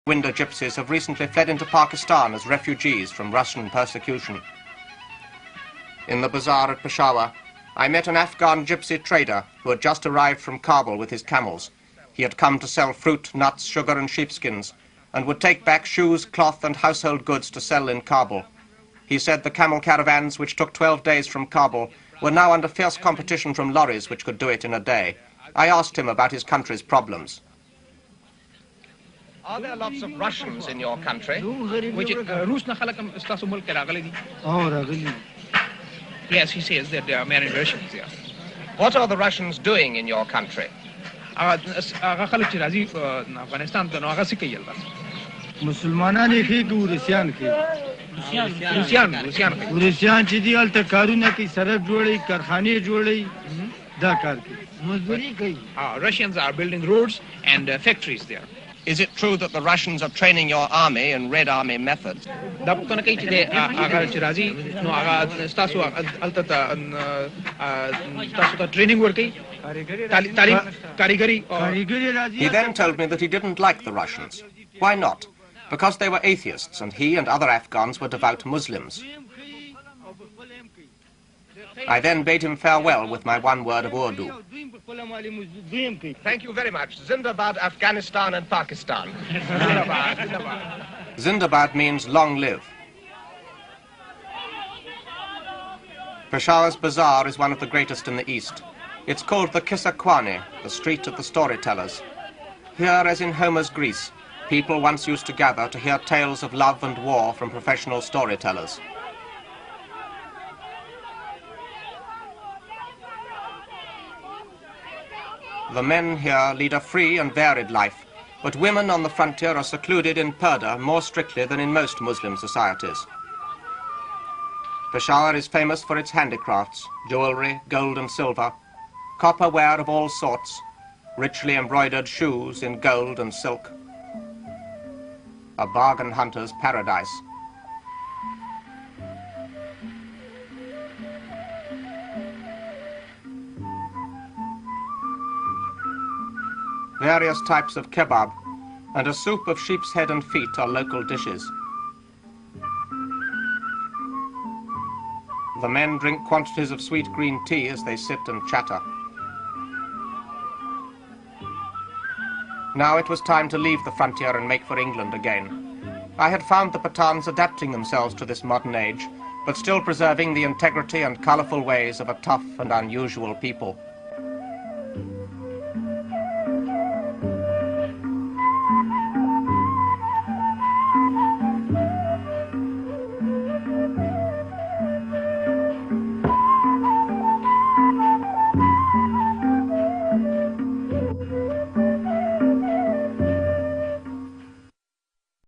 Window gypsies have recently fled into Pakistan as refugees from Russian persecution. In the bazaar at Peshawar, I met an Afghan gypsy trader who had just arrived from Kabul with his camels. He had come to sell fruit, nuts, sugar and sheepskins, and would take back shoes, cloth and household goods to sell in Kabul. He said the camel caravans, which took 12 days from Kabul, were now under fierce competition from lorries which could do it in a day. I asked him about his country's problems. Are there lots of Russians in your country? Yes, he says that there are many Russians here. What are the Russians doing in your country? Russians are building roads and factories there. Is it true that the Russians are training your army in Red Army methods? He then told me that he didn't like the Russians. Why not? Because they were atheists and he and other Afghans were devout Muslims. I then bade him farewell with my one word of Urdu. Thank you very much. Zindabad, Afghanistan and Pakistan. Zindabad means long live. Peshawar's bazaar is one of the greatest in the East. It's called the Kissa Khwane, the street of the storytellers. Here, as in Homer's Greece, people once used to gather to hear tales of love and war from professional storytellers. The men here lead a free and varied life, but women on the frontier are secluded in purdah more strictly than in most Muslim societies. Peshawar is famous for its handicrafts, jewelry, gold and silver, copper ware of all sorts, richly embroidered shoes in gold and silk. A bargain hunter's paradise. Various types of kebab and a soup of sheep's head and feet are local dishes. The men drink quantities of sweet green tea as they sit and chatter. Now it was time to leave the frontier and make for England again. I had found the Pathans adapting themselves to this modern age, but still preserving the integrity and colourful ways of a tough and unusual people.